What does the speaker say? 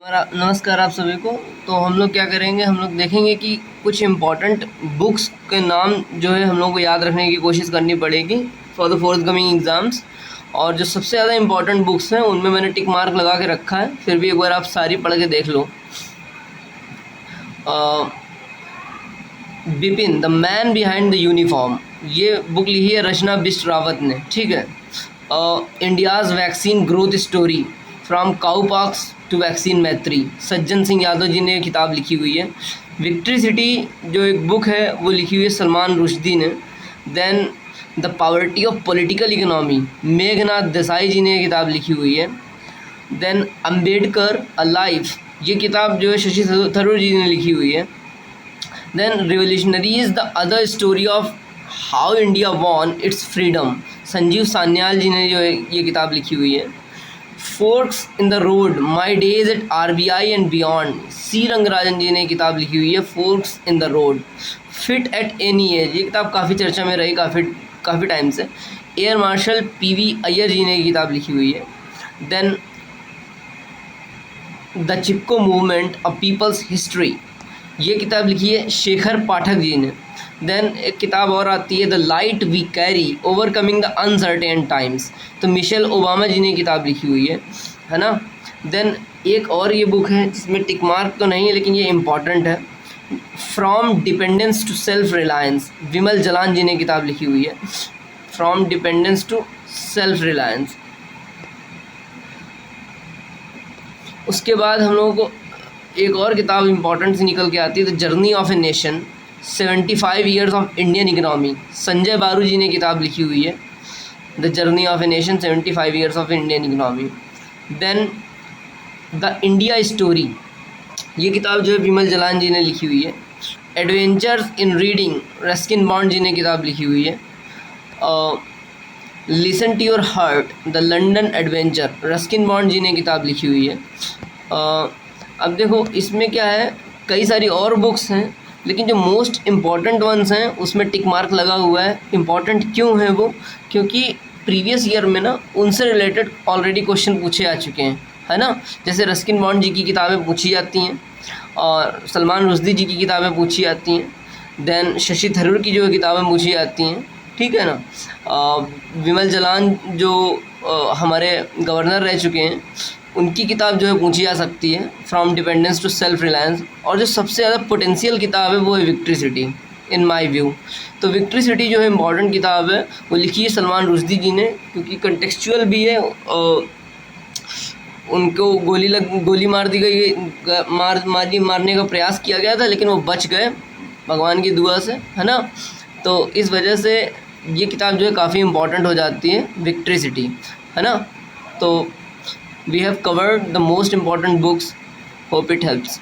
नमस्कार आप सभी को। तो हम लोग क्या करेंगे, हम लोग देखेंगे कि कुछ इम्पॉर्टेंट बुक्स के नाम जो है हम लोग को याद रखने की कोशिश करनी पड़ेगी for the fourth coming exams. और जो सबसे ज़्यादा इम्पॉर्टेंट बुक्स हैं उनमें मैंने टिक मार्क लगा के रखा है, फिर भी एक बार आप सारी पढ़ के देख लो। Bipin the man behind the uniform, ये बुक लिखी है रचना बिष्ट रावत ने, ठीक है। India's vaccine growth story from cowpox to vaccine Maitri, Sajjan Singh Yadav ji ने किताब लिखी हुई है। विक्ट्री सिटी जो एक बुक है वो लिखी हुई है सलमान रुश्दी ने। Then the poverty of political economy, Meghnad Desai ji ने किताब लिखी हुई है। देन अम्बेडकर अ लाइफ, ये किताब जो है शशि थरूर जी ने लिखी हुई है। Then revolutionaries the other story of how India won its freedom, Sanjeev Sanyal ji ने जो है ये किताब लिखी हुई है। Forks in the road, my days at RBI and beyond, C Rangarajan ji ने किताब लिखी हुई है forks in the road. Fit at any age, ये किताब काफ़ी चर्चा में रही काफ़ी टाइम से, air marshal PV Iyer ji ने किताब लिखी हुई है। Then the Chipko movement a people's history, ये किताब लिखी है शेखर पाठक जी ने। देन एक किताब और आती है the light we carry overcoming the uncertain times, तो मिशेल ओबामा जी ने किताब लिखी हुई है ना। देन एक और ये बुक है जिसमें टिक मार्क तो नहीं है लेकिन ये इम्पॉर्टेंट है, from dependence to self reliance, Bimal Jalan ji ने किताब लिखी हुई है, from dependence to self reliance. उसके बाद हम लोगों को एक और किताब इम्पॉर्टेंट सी निकल के आती है, the journey of a nation 75 years of Indian economy, Sanjay Baru ji ने किताब लिखी हुई है, the journey of a nation 75 years of Indian economy. Then the India story, ये किताब जो है विमल जलान जी ने लिखी हुई है। Adventures in reading, Ruskin Bond ji ने किताब लिखी हुई है। Listen to your heart, the London adventure, Ruskin Bond ji ने किताब लिखी हुई है। अब देखो इसमें क्या है, कई सारी और बुक्स हैं लेकिन जो मोस्ट इम्पॉर्टेंट वंस हैं उसमें टिक मार्क लगा हुआ है। इम्पॉर्टेंट क्यों है वो, क्योंकि प्रीवियस ईयर में ना उनसे रिलेटेड ऑलरेडी क्वेश्चन पूछे आ चुके हैं, है ना। जैसे रस्किन बॉन्ड जी की किताबें पूछी जाती हैं और सलमान रुश्दी जी की किताबें पूछी जाती हैं। देन शशि थरूर की जो किताबें पूछी जाती हैं, ठीक है ना। विमल जलान जो हमारे गवर्नर रह चुके हैं उनकी किताब जो है पूछी जा सकती है, from dependence to self reliance. और जो सबसे ज़्यादा पोटेंशियल किताब है वो है victory city in my view. तो विक्ट्री सिटी जो है इम्पॉर्टेंट किताब है, वो लिखी है सलमान रुश्दी जी ने, क्योंकि कंटेक्चुअल भी है। उनको गोली मार दी गई, मारने का प्रयास किया गया था लेकिन वो बच गए भगवान की दुआ से, है ना। तो इस वजह से ये किताब जो है काफ़ी इम्पॉर्टेंट हो जाती है, विक्ट्री सिटी, है ना। तो we have covered the most important books. Hope it helps.